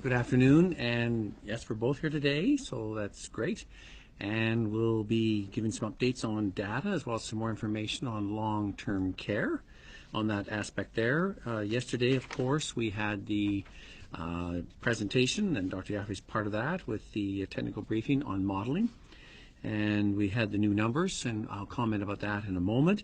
Good afternoon, and yes, we're both here today, so that's great. And we'll be giving some updates on data as well as some more information on long-term care on that aspect there. Yesterday, of course, we had the presentation, and Dr. Yaffe is part of that with the technical briefing on modeling. And we had the new numbers, and I'll comment about that in a moment.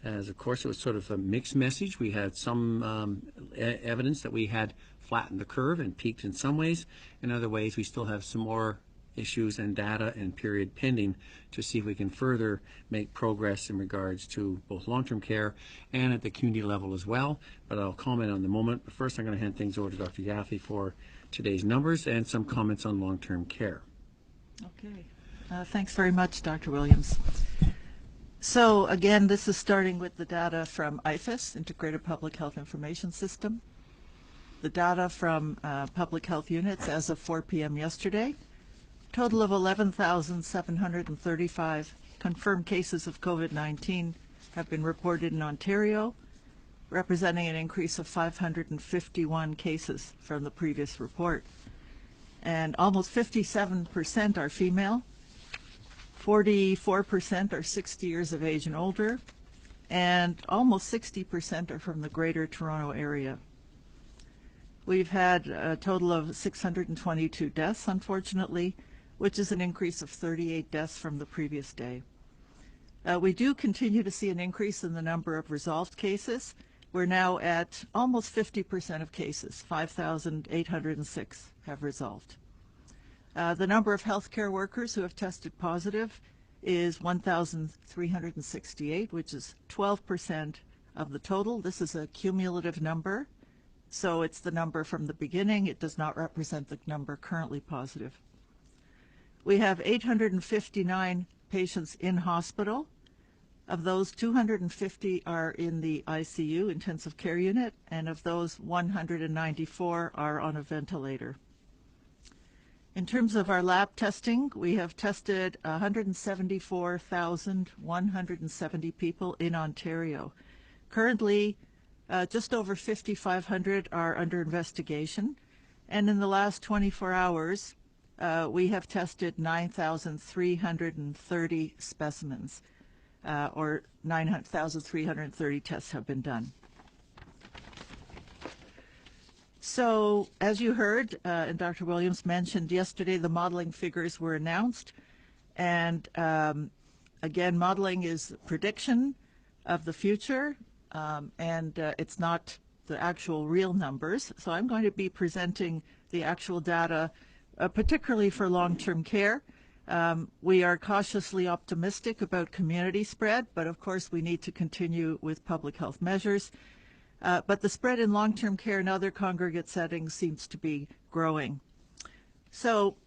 As of course, it was sort of a mixed message. We had some evidence that we had flattened the curve and peaked in some ways. In other ways, we still have some more issues and data and period pending to see if we can further make progress in regards to both long-term care and at the community level as well. But I'll comment on the moment. But first, I'm going to hand things over to Dr. Yaffe for today's numbers and some comments on long-term care. Okay. Thanks very much, Dr. Williams. So again, this is starting with the data from IFIS, Integrated Public Health Information System. The data from public health units as of 4 p.m. yesterday. Total of 11,735 confirmed cases of COVID-19 have been reported in Ontario, representing an increase of 551 cases from the previous report. And almost 57% are female. 44% are 60 years of age and older, and almost 60% are from the Greater Toronto Area. We've had a total of 622 deaths, unfortunately, which is an increase of 38 deaths from the previous day. We do continue to see an increase in the number of resolved cases. We're now at almost 50% of cases, 5,806 have resolved. The number of healthcare workers who have tested positive is 1,368, which is 12% of the total. This is a cumulative number, so it's the number from the beginning. It does not represent the number currently positive. We have 859 patients in hospital. Of those, 250 are in the ICU, intensive care unit, and of those, 194 are on a ventilator. In terms of our lab testing, we have tested 174,170 people in Ontario. Currently, just over 5,500 are under investigation, and in the last 24 hours, we have tested 9,330 specimens, or 9,330 tests have been done. So, as you heard, and Dr. Williams mentioned yesterday, the modeling figures were announced. And again, modeling is prediction of the future, and it's not the actual real numbers. So I'm going to be presenting the actual data, particularly for long-term care. We are cautiously optimistic about community spread, but of course we need to continue with public health measures. But the spread in long-term care and other congregate settings seems to be growing. So,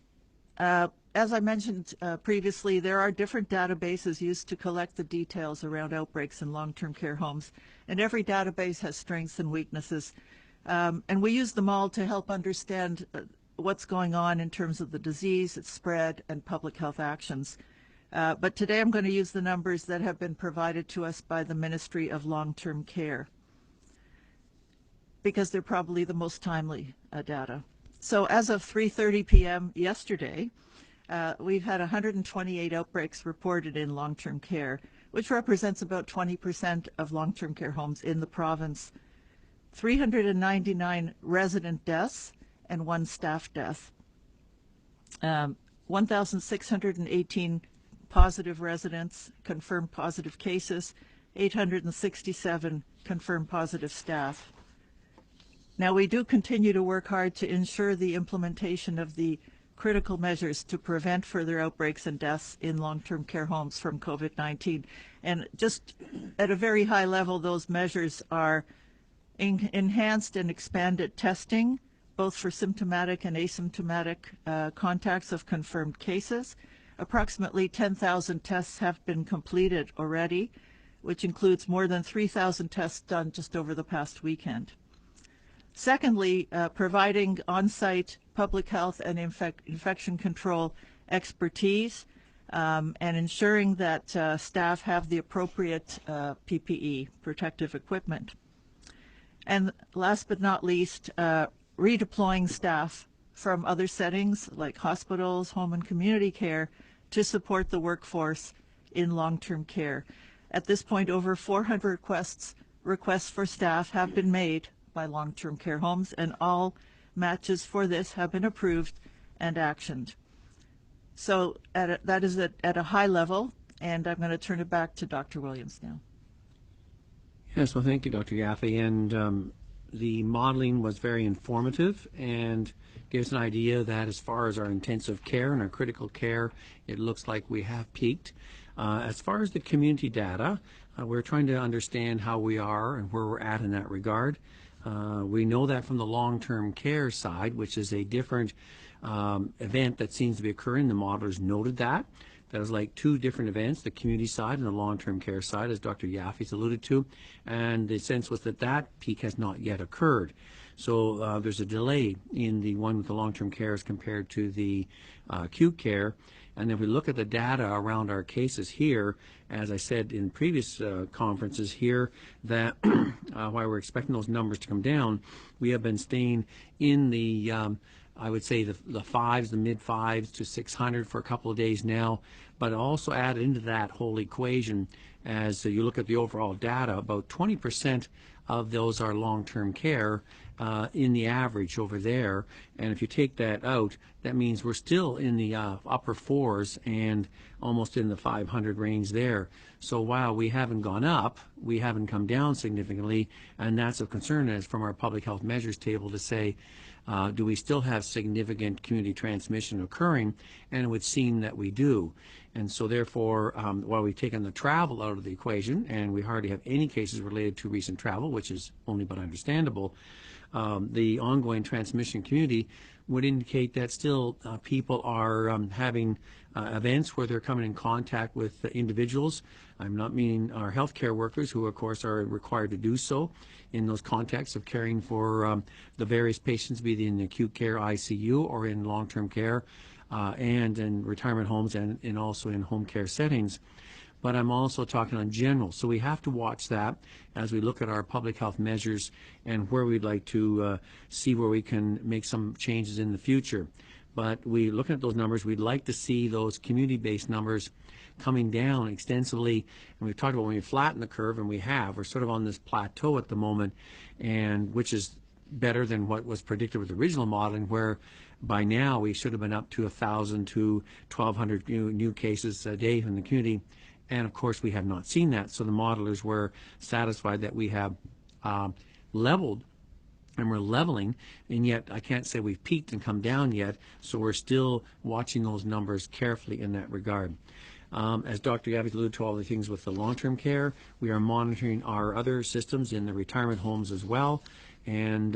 as I mentioned previously, there are different databases used to collect the details around outbreaks in long-term care homes, and every database has strengths and weaknesses. And we use them all to help understand what's going on in terms of the disease, its spread, and public health actions. But today I'm going to use the numbers that have been provided to us by the Ministry of Long-Term Care, because they're probably the most timely data. So as of 3:30 p.m. yesterday, we've had 128 outbreaks reported in long-term care, which represents about 20% of long-term care homes in the province. 399 resident deaths and 1 staff death. 1,618 positive residents, confirmed positive cases, 867 confirmed positive staff. Now, we do continue to work hard to ensure the implementation of the critical measures to prevent further outbreaks and deaths in long-term care homes from COVID-19. And just at a very high level, those measures are enhanced and expanded testing, both for symptomatic and asymptomatic contacts of confirmed cases. Approximately 10,000 tests have been completed already, which includes more than 3,000 tests done just over the past weekend. Secondly, providing on-site public health and infection control expertise and ensuring that staff have the appropriate PPE, protective equipment. And last but not least, redeploying staff from other settings like hospitals, home and community care to support the workforce in long-term care. At this point, over 400 requests for staff have been made by long-term care homes, and all matches for this have been approved and actioned. So that is at a high level, and I'm going to turn it back to Dr. Williams now. Yes, well, thank you, Dr. Yaffe. And the modeling was very informative and gives an idea that as far as our intensive care and our critical care, it looks like we have peaked. As far as the community data, we're trying to understand how we are and where we're at in that regard. We know that from the long-term care side, which is a different event that seems to be occurring. The modelers noted that. That was like two different events, the community side and the long-term care side, as Dr. Yaffe's alluded to. And the sense was that that peak has not yet occurred. So there's a delay in the one with the long-term care as compared to the acute care. And if we look at the data around our cases here, as I said in previous conferences here, that while we're expecting those numbers to come down, we have been staying in the I would say the fives, the mid fives to 600 for a couple of days now, but also add into that whole equation as you look at the overall data, about 20% of those are long-term care in the average over there. And if you take that out, that means we're still in the upper fours and almost in the 500 range there. So while we haven't gone up, we haven't come down significantly, and that's of concern as from our public health measures table to say, do we still have significant community transmission occurring? And it would seem that we do. And so therefore, while we've taken the travel out of the equation, and we hardly have any cases related to recent travel, which is only but understandable, the ongoing transmission community would indicate that still people are having events where they're coming in contact with individuals. I'm not meaning our healthcare workers, who of course are required to do so in those contexts of caring for the various patients, be they in acute care ICU or in long-term care and in retirement homes and also in home care settings. But I'm also talking on general. So we have to watch that as we look at our public health measures and where we'd like to see where we can make some changes in the future. But we looking at those numbers, we'd like to see those community-based numbers coming down extensively. And we've talked about when we flatten the curve, and we have. We're sort of on this plateau at the moment, and which is better than what was predicted with the original modeling, where by now we should have been up to 1,000 to 1,200 new cases a day in the community. And of course, we have not seen that. So the modelers were satisfied that we have leveled, and we're leveling, and yet I can't say we've peaked and come down yet. So we're still watching those numbers carefully in that regard. As Dr. Yaffe alluded to all the things with the long-term care, we are monitoring our other systems in the retirement homes as well. And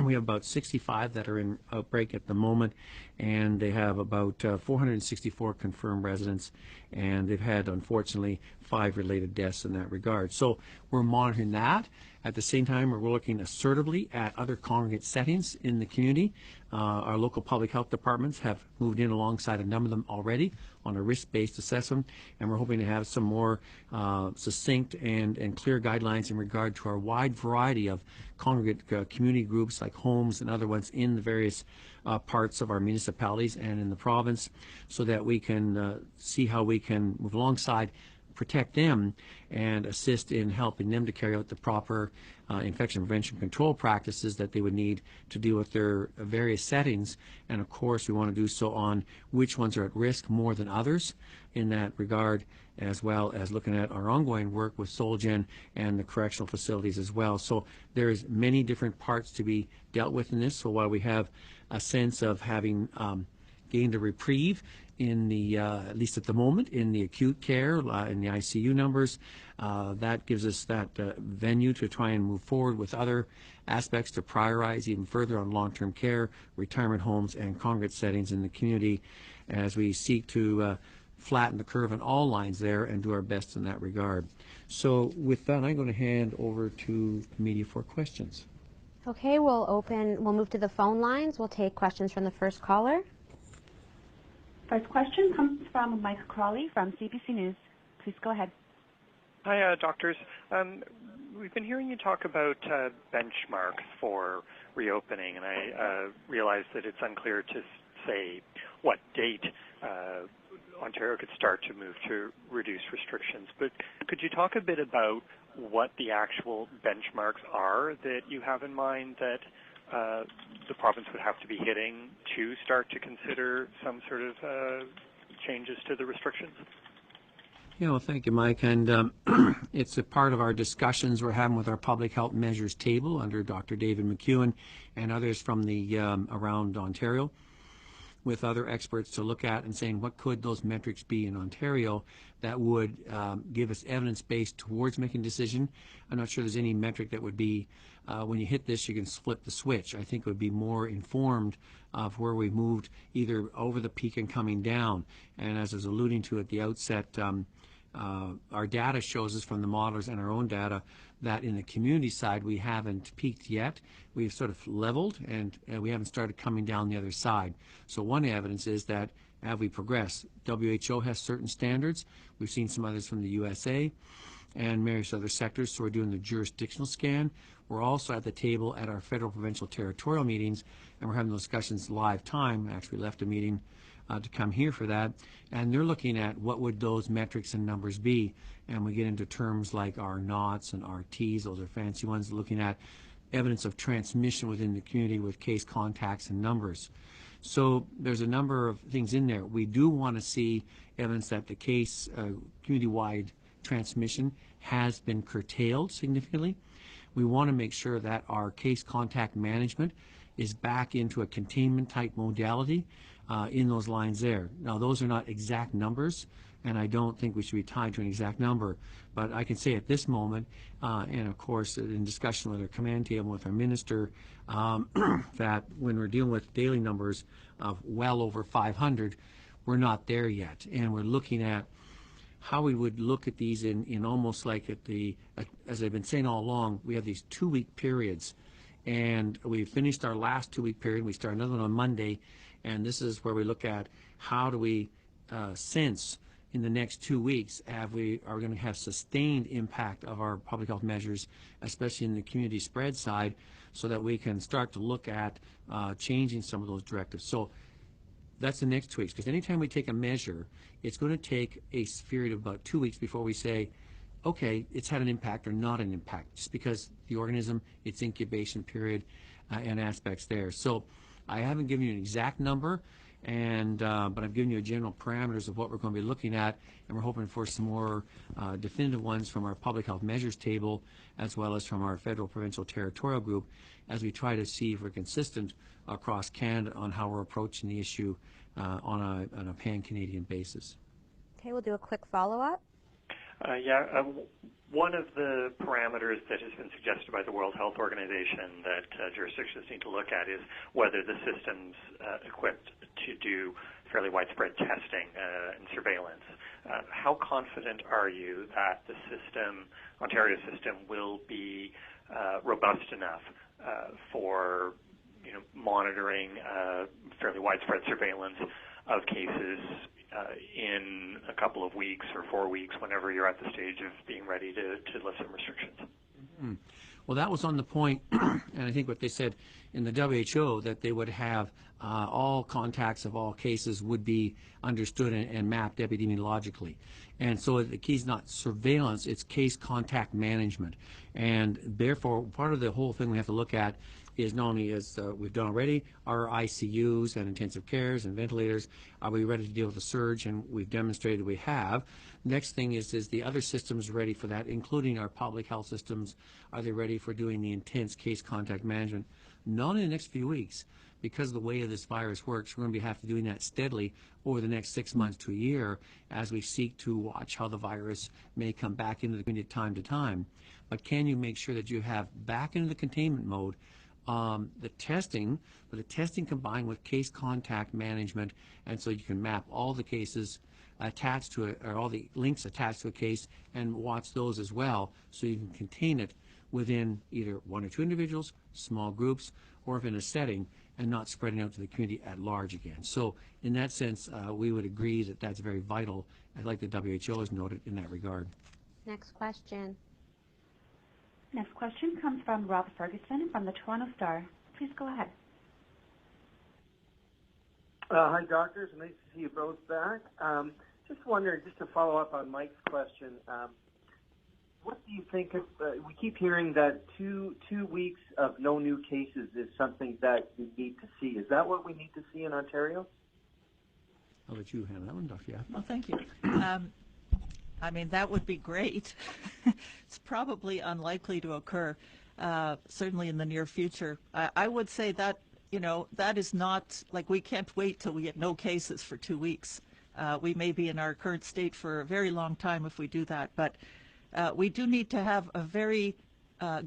we have about 65 that are in outbreak at the moment, and they have about 464 confirmed residents, and they've had, unfortunately, 5 related deaths in that regard. So we're monitoring that. At the same time, we're looking assertively at other congregate settings in the community. Our local public health departments have moved in alongside a number of them already on a risk-based assessment, and we're hoping to have some more succinct and clear guidelines in regard to our wide variety of congregate community groups like homes and other ones in the various parts of our municipalities and in the province, so that we can see how we can move alongside, protect them, and assist in helping them to carry out the proper infection prevention control practices that they would need to deal with their various settings. And of course, we want to do so on which ones are at risk more than others in that regard, as well as looking at our ongoing work with Solgen and the correctional facilities as well. So there's many different parts to be dealt with in this. So while we have a sense of having gained a reprieve in the, at least at the moment, in the acute care, in the ICU numbers, that gives us that venue to try and move forward with other aspects to prioritize even further on long-term care, retirement homes, and congregate settings in the community as we seek to flatten the curve on all lines there and do our best in that regard. So with that, I'm going to hand over to media for questions. Okay, we'll move to the phone lines. We'll take questions from the first caller. First question comes from Mike Crawley from CBC News. Please go ahead. Hi, doctors. We've been hearing you talk about benchmarks for reopening, and I realize that it's unclear to say what date Ontario could start to move to reduce restrictions. But could you talk a bit about what the actual benchmarks are that you have in mind that the province would have to be hitting to start to consider some sort of changes to the restrictions? Yeah, well, thank you, Mike. And it's a part of our discussions we're having with our public health measures table under Dr. David McEwen and others from the around Ontario, with other experts to look at and saying what could those metrics be in Ontario that would give us evidence base towards making a decision. I'm not sure there's any metric that would be when you hit this you can flip the switch. I think it would be more informed of where we moved either over the peak and coming down. And as I was alluding to at the outset, our data shows us from the modelers and our own data that in the community side we haven't peaked yet. We've sort of leveled and we haven't started coming down the other side. So one evidence is that as we progress, WHO has certain standards. We've seen some others from the USA and various other sectors, so we're doing the jurisdictional scan. We're also at the table at our federal, provincial, territorial meetings, and we're having those discussions live time. Actually left a meeting to come here for that, and they're looking at what would those metrics and numbers be, and we get into terms like R0s and RTs. Those are fancy ones, looking at evidence of transmission within the community with case contacts and numbers. So there's a number of things in there. We do want to see evidence that the case community-wide transmission has been curtailed significantly. We want to make sure that our case contact management is back into a containment type modality in those lines there. Now those are not exact numbers, and I don't think we should be tied to an exact number, but I can say at this moment, and of course in discussion with our command table with our minister, that when we're dealing with daily numbers of well over 500, we're not there yet, and we're looking at how we would look at these in almost like at the, as I've been saying all along, we have these 2-week periods, and we finished our last 2-week period. We start another one on Monday, and this is where we look at how do we sense in the next 2 weeks are we going to have sustained impact of our public health measures, especially in the community spread side, so that we can start to look at changing some of those directives. So that's the next 2 weeks, because anytime we take a measure, it's going to take a period of about 2 weeks before we say, okay, it's had an impact or not an impact, just because the organism, its incubation period and aspects there. So I haven't given you an exact number, and but I've given you a general parameters of what we're going to be looking at, and we're hoping for some more definitive ones from our public health measures table, as well as from our federal, provincial, territorial group, as we try to see if we're consistent across Canada on how we're approaching the issue on a pan-Canadian basis. Okay, we'll do a quick follow-up. One of the parameters that has been suggested by the World Health Organization that jurisdictions need to look at is whether the system's equipped to do fairly widespread testing and surveillance. How confident are you that the system, Ontario system, will be robust enough for monitoring fairly widespread surveillance of cases in a couple of weeks or 4 weeks, whenever you're at the stage of being ready to lift some restrictions? Mm-hmm. Well, that was on the point, and I think what they said in the WHO, that they would have all contacts of all cases would be understood and mapped epidemiologically. And so the key is not surveillance, it's case contact management. And therefore, part of the whole thing we have to look at is not only, as we've done already, our ICUs and intensive cares and ventilators, are we ready to deal with the surge? And we've demonstrated we have. Next thing is the other systems ready for that, including our public health systems? Are they ready for doing the intense case contact management? Not in the next few weeks, because of the way this virus works. We're going to have to doing that steadily over the next 6 months to a year as we seek to watch how the virus may come back into the community time to time. But can you make sure that you have back into the containment mode the testing, but the testing combined with case contact management, and so you can map all the cases attached to it, or all the links attached to a case, and watch those as well, so you can contain it within either 1 or 2 individuals, small groups, or if in a setting, and not spreading out to the community at large again. So in that sense, we would agree that that's very vital, like the WHO has noted in that regard. Next question. Next question comes from Rob Ferguson from the Toronto Star. Please go ahead. Hi, doctors. Nice to see you both back. Just wondering, just to follow up on Mike's question, what do you think of, we keep hearing that two weeks of no new cases is something that we need to see. Is that what we need to see in Ontario? I'll let you handle that one, Dr. Yaffe. Well, thank you. I mean, that would be great. It's probably unlikely to occur, certainly in the near future. I would say that, that is not, like, we can't wait till we get no cases for 2 weeks. We may be in our current state for a very long time if we do that, but we do need to have a very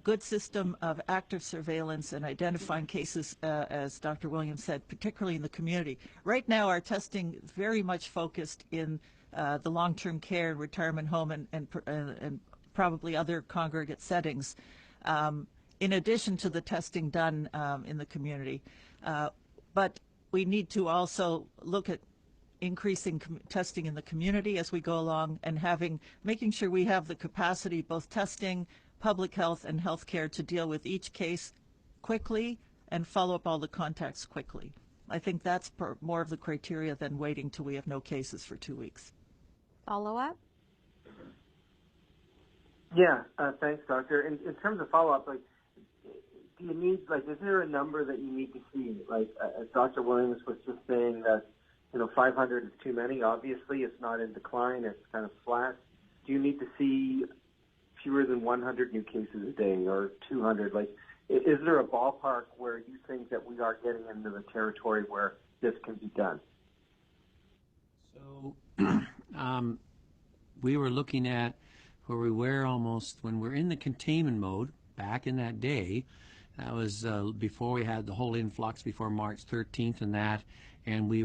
good system of active surveillance and identifying cases, as Dr. Williams said, particularly in the community. Right now, our testing is very much focused in the long-term care and retirement home and probably other congregate settings, in addition to the testing done in the community. But we need to also look at increasing testing in the community as we go along and making sure we have the capacity, both testing, public health, and healthcare, to deal with each case quickly and follow up all the contacts quickly. I think that's more of the criteria than waiting till we have no cases for 2 weeks. Follow up? Yeah, thanks, doctor. In terms of follow-up, like, do you need, like, is there a number that you need to see? Like, as Dr. Williams was just saying that, 500 is too many. Obviously, it's not in decline. It's kind of flat. Do you need to see fewer than 100 new cases a day or 200? Like, is there a ballpark where you think that we are getting into the territory where this can be done? So we were looking at where we were almost when we're in the containment mode back in that day. That was before we had the whole influx, before March 13th and that, and we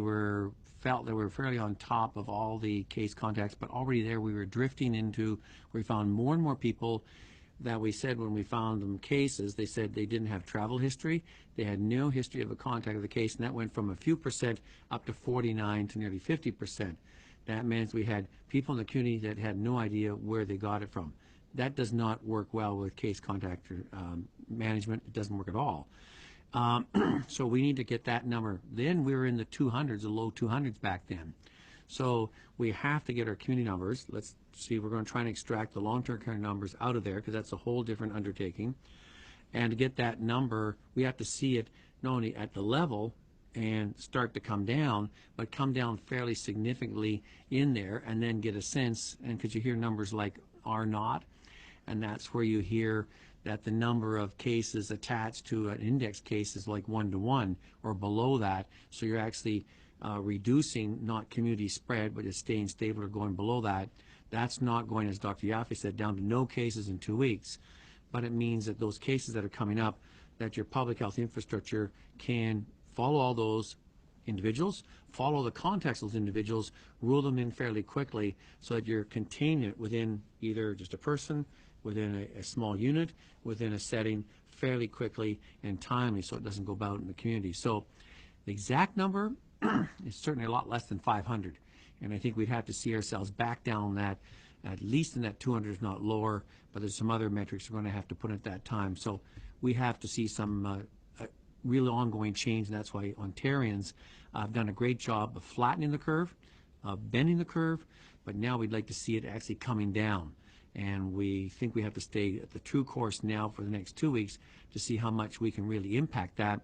felt that we were fairly on top of all the case contacts, but already there we were drifting into where we found more and more people that we said when we found them cases, they said they didn't have travel history, they had no history of a contact of the case, and that went from a few percent up to 49 to nearly 50%. That means we had people in the community that had no idea where they got it from. That does not work well with case contact management. It doesn't work at all. So we need to get that number. Then we were in the 200s, the low 200s back then. So we have to get our community numbers. Let's see, we're going to try and extract the long-term care numbers out of there because that's a whole different undertaking. And to get that number, we have to see it not only at the level and start to come down, but come down fairly significantly in there and then get a sense, and because you hear numbers like R naught, and that's where you hear that the number of cases attached to an index case is like 1-to-1 or below that. So you're actually reducing not community spread, but just staying stable or going below that. That's not going, as Dr. Yaffe said, down to no cases in 2 weeks. But it means that those cases that are coming up, that your public health infrastructure can follow all those individuals, follow the contacts of those individuals, rule them in fairly quickly so that you're containing it within either just a person, within a small unit, within a setting fairly quickly and timely so it doesn't go about in the community. So the exact number is certainly a lot less than 500. And I think we'd have to see ourselves back down that, at least in that 200, if not lower, but there's some other metrics we're going to have to put at that time. So we have to see some real ongoing change, and that's why Ontarians have done a great job of flattening the curve, of bending the curve, but now we'd like to see it actually coming down. And we think we have to stay at the true course now for the next 2 weeks to see how much we can really impact that.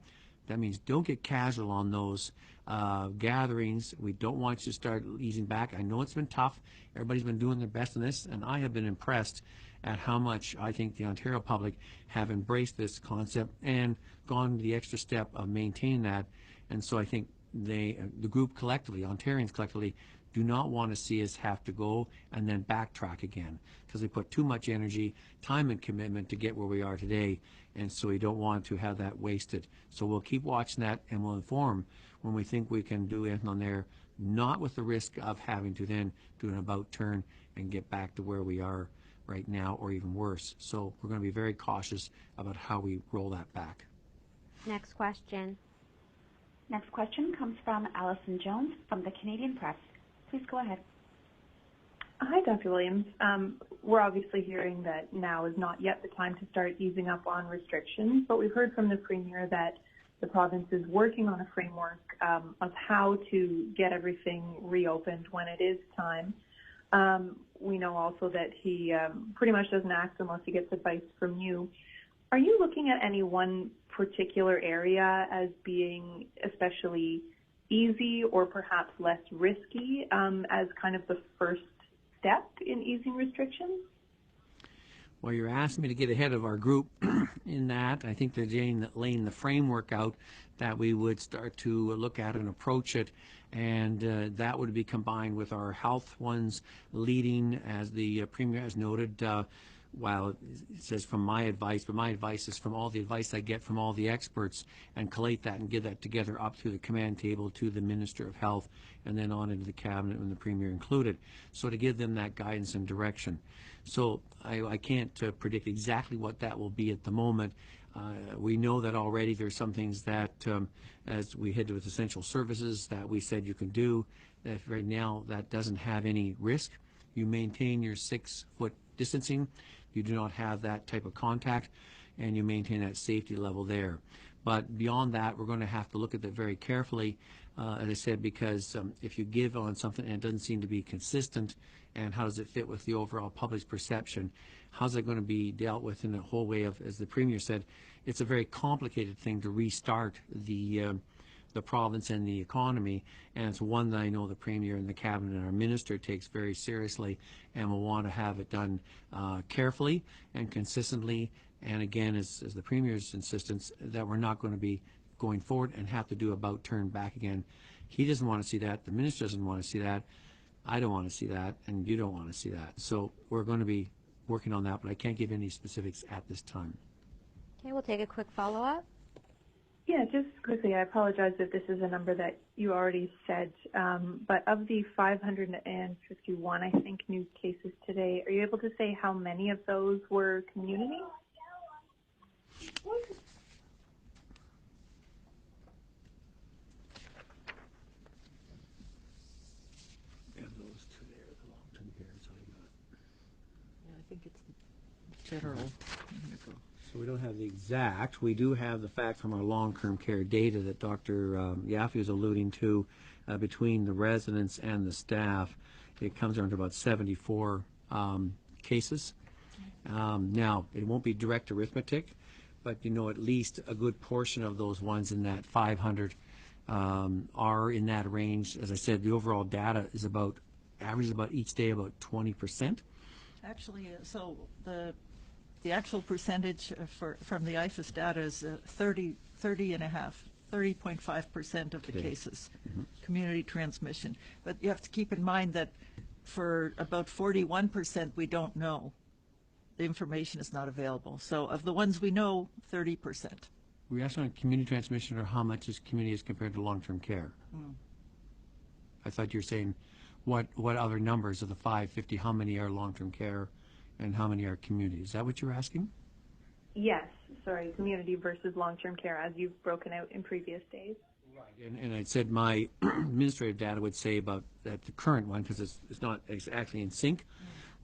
That means don't get casual on those gatherings. We don't want you to start easing back. I know it's been tough. Everybody's been doing their best in this, and I have been impressed at how much I think the Ontario public have embraced this concept and gone the extra step of maintaining that. And so I think the group collectively, Ontarians collectively, do not want to see us have to go and then backtrack again because we put too much energy, time, and commitment to get where we are today, and so we don't want to have that wasted. So we'll keep watching that, and we'll inform when we think we can do anything on there, not with the risk of having to then do an about turn and get back to where we are right now or even worse. So we're going to be very cautious about how we roll that back. Next question. Next question comes from Allison Jones from the Canadian Press. Please go ahead. Hi, Dr. Williams. We're obviously hearing that now is not yet the time to start easing up on restrictions, but we've heard from the Premier that the province is working on a framework of how to get everything reopened when it is time. We know also that he pretty much doesn't act unless he gets advice from you. Are you looking at any one particular area as being especially easy or perhaps less risky as kind of the first step in easing restrictions? Well, you're asking me to get ahead of our group in that. I think they're laying the framework out that we would start to look at and approach it, and that would be combined with our health ones leading, as the Premier has noted. While it says from my advice, but my advice is from all the advice I get from all the experts, and collate that and get that together up through the command table to the Minister of Health, and then on into the Cabinet and the Premier included. So to give them that guidance and direction. So I can't predict exactly what that will be at the moment. We know that already there's some things that, as we head with essential services, that we said you can do, that right now that doesn't have any risk. You maintain your 6-foot distancing. You do not have that type of contact, and you maintain that safety level there. But beyond that, we're going to have to look at that very carefully, as I said, because if you give on something and it doesn't seem to be consistent, and how does it fit with the overall public's perception? How's it going to be dealt with in a whole way of, as the Premier said, it's a very complicated thing to restart the province and the economy, and it's one that I know the Premier and the Cabinet and our Minister takes very seriously, and will want to have it done carefully and consistently, and again, as the Premier's insistence, that we're not going to be going forward and have to do about turn back again. He doesn't want to see that, the Minister doesn't want to see that, I don't want to see that, and you don't want to see that. So we're going to be working on that, but I can't give any specifics at this time. Okay, we'll take a quick follow-up. Yeah, just quickly, I apologize if this is a number that you already said, but of the 551, I think, new cases today, are you able to say how many of those were community? Those two there, the long-term care, that's all you got. Yeah, I think it's general. So we don't have the exact. We do have the fact from our long-term care data that Dr. Yaffe was alluding to, between the residents and the staff. It comes around to about 74 cases. Now, it won't be direct arithmetic, but you know at least a good portion of those ones in that 500 are in that range. As I said, the overall data is about, averages about each day about 20%. Actually, so the actual percentage from the IFAS data is 30.5% of the cases, community transmission. But you have to keep in mind that for about 41% we don't know. The information is not available. So of the ones we know, 30%. Were you asking on community transmission, or how much is community as compared to long-term care? I thought you were saying what other numbers of the 550, how many are long-term care and how many are community? Is that what you were asking? Yes, sorry, community versus long-term care as you've broken out in previous days. Right, and I said my administrative data would say about that the current one, because it's not exactly in sync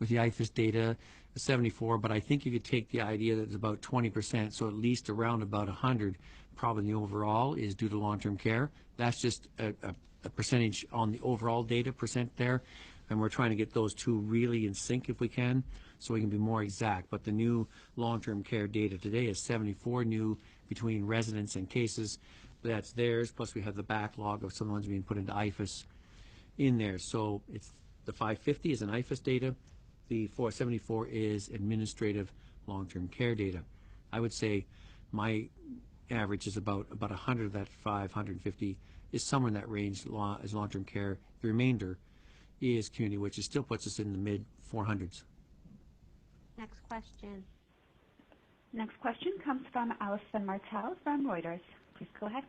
with the IFAS data, 74, but I think you could take the idea that it's about 20%, so at least around about 100, probably the overall is due to long-term care. That's just a percentage on the overall data percent there, and we're trying to get those two really in sync if we can, so we can be more exact. But the new long-term care data today is 74 new between residents and cases. That's theirs, plus we have the backlog of some of the ones being put into IFAS in there. So it's the 550 is an IFAS data, the 474 is administrative long-term care data. I would say my average is about 100 of that 550 is somewhere in that range as long-term care. The remainder is community, which still puts us in the mid 400s. Next question. Next question comes from Alison Martel from Reuters. Please go ahead.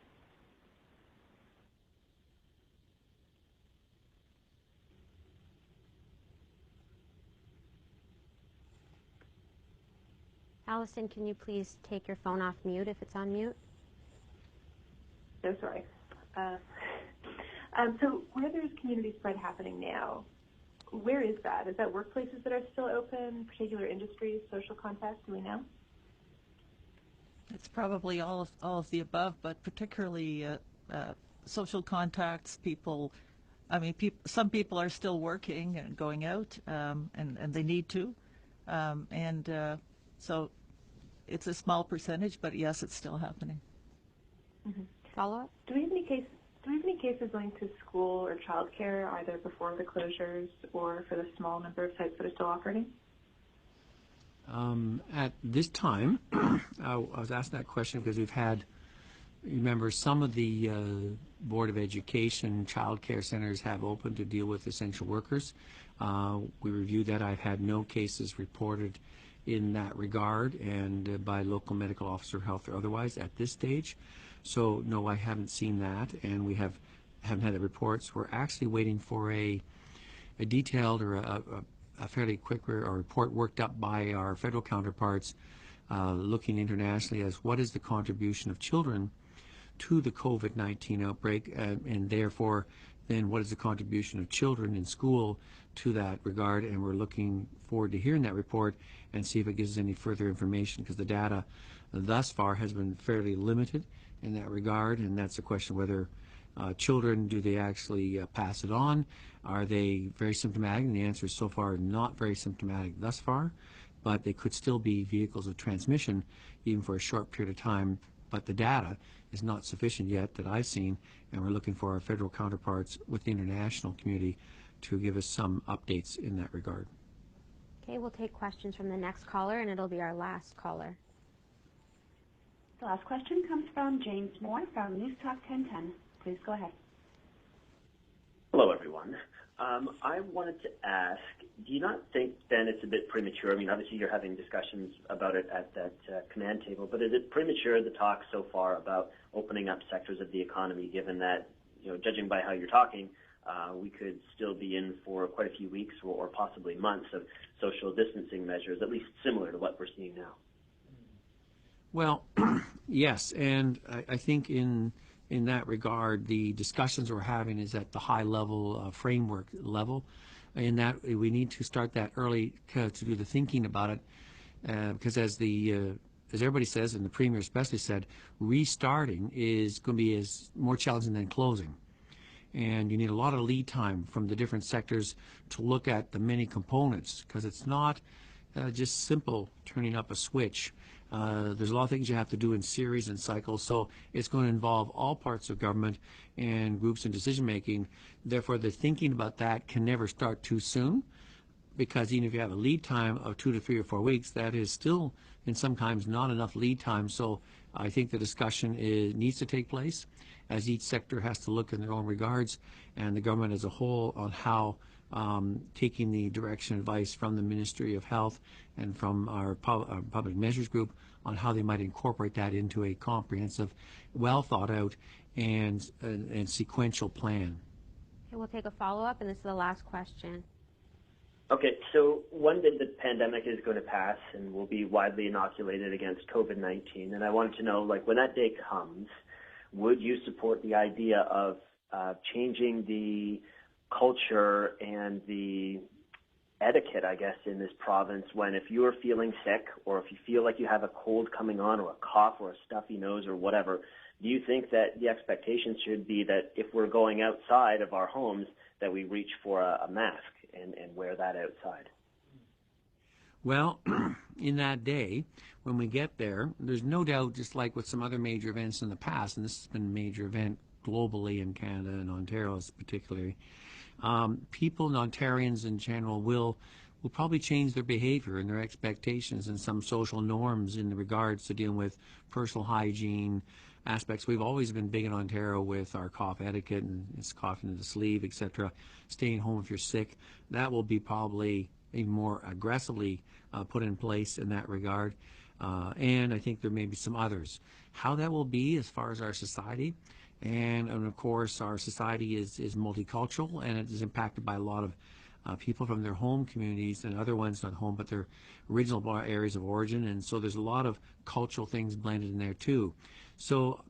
Allison, can you please take your phone off mute if it's on mute? So sorry. So where there's community spread happening now, where is that? Is that workplaces that are still open, particular industries, social contact? Do we know? It's probably all of the above, but particularly social contacts. People, I mean, some people are still working and going out, and they need to, so it's a small percentage, but yes, it's still happening. Mm-hmm. Follow-up? Do we have any cases linked to school or childcare, either before the closures or for the small number of sites that are still operating? At this time, I was asking that question because we've had, remember, some of the Board of Education child care centers have opened to deal with essential workers. We reviewed that. I've had no cases reported in that regard, and by local medical officer of health or otherwise at this stage. So no, I haven't seen that, and we haven't had the reports. We're actually waiting for a detailed or a fairly quick report worked up by our federal counterparts, looking internationally as what is the contribution of children to the COVID-19 outbreak, and therefore then what is the contribution of children in school to that regard. And we're looking forward to hearing that report and see if it gives us any further information, because the data thus far has been fairly limited in that regard, and that's a question whether children, do they actually pass it on? Are they very symptomatic? And the answer is so far not very symptomatic thus far, but they could still be vehicles of transmission even for a short period of time. But the data is not sufficient yet that I've seen, and we're looking for our federal counterparts with the international community to give us some updates in that regard. Okay, we'll take questions from the next caller, and it'll be our last caller. The last question comes from James Moore from News Talk 1010. Please go ahead. Hello, everyone. I wanted to ask, do you not think then it's a bit premature? I mean, obviously you're having discussions about it at that command table, but is it premature, the talk so far about opening up sectors of the economy, given that, judging by how you're talking, we could still be in for quite a few weeks or possibly months of social distancing measures, at least similar to what we're seeing now? Well, yes, and I think in that regard, the discussions we're having is at the high level, framework level, in that we need to start that early to do the thinking about it, because as everybody says, and the Premier especially said, restarting is going to be more challenging than closing. And you need a lot of lead time from the different sectors to look at the many components, because it's not just simple turning up a switch. There's a lot of things you have to do in series and cycles, so it's going to involve all parts of government and groups in decision making. Therefore, the thinking about that can never start too soon, because even if you have a lead time of 2 to 3 or 4 weeks, that is still in sometimes not enough lead time. So I think the discussion needs to take place, as each sector has to look in their own regards, and the government as a whole on how taking the direction advice from the Ministry of Health and from our public measures group on how they might incorporate that into a comprehensive, well thought out and sequential plan. Okay, we'll take a follow-up, and this is the last question. Okay, so one day the pandemic is going to pass and we'll be widely inoculated against COVID-19, and I wanted to know, when that day comes, would you support the idea of changing the culture and the etiquette, I guess, in this province, when if you are feeling sick or if you feel like you have a cold coming on or a cough or a stuffy nose or whatever, do you think that the expectation should be that if we're going outside of our homes that we reach for a mask and wear that outside? Well, in that day, when we get there, there's no doubt, just like with some other major events in the past, and this has been a major event globally in Canada and Ontario particularly, people and Ontarians in general will probably change their behavior and their expectations and some social norms in regards to dealing with personal hygiene aspects. We've always been big in Ontario with our cough etiquette, and it's coughing in the sleeve, etc. Staying home if you're sick. That will be probably even more aggressively put in place in that regard. And I think there may be some others. How that will be as far as our society, and of course our society is multicultural, and it is impacted by a lot of people from their home communities and other ones not home but their original areas of origin, and so there's a lot of cultural things blended in there too. So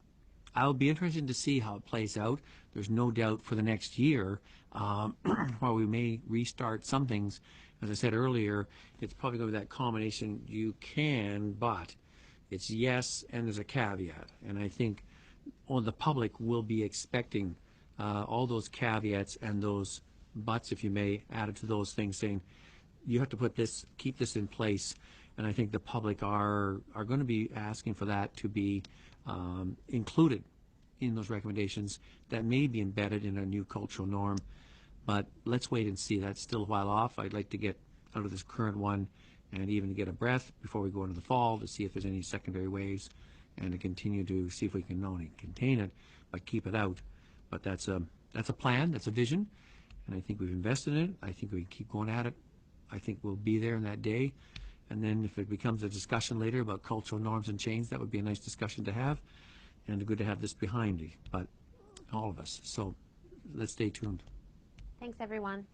I'll be interested to see how it plays out. There's no doubt for the next year, while we may restart some things, as I said earlier, it's probably going to be that combination, you can, but It's yes, and there's a caveat. And I think the public will be expecting all those caveats and those buts, if you may, added to those things, saying you have to put this, keep this in place. And I think the public are going to be asking for that to be included in those recommendations that may be embedded in a new cultural norm. But let's wait and see. That's still a while off. I'd like to get out of this current one and even get a breath before we go into the fall to see if there's any secondary waves and to continue to see if we can not only contain it but keep it out. But that's a plan, that's a vision, and I think we've invested in it. I think we keep going at it. I think we'll be there in that day. And then if it becomes a discussion later about cultural norms and change, that would be a nice discussion to have, and good to have this behind me, but all of us. So let's stay tuned. Thanks, everyone.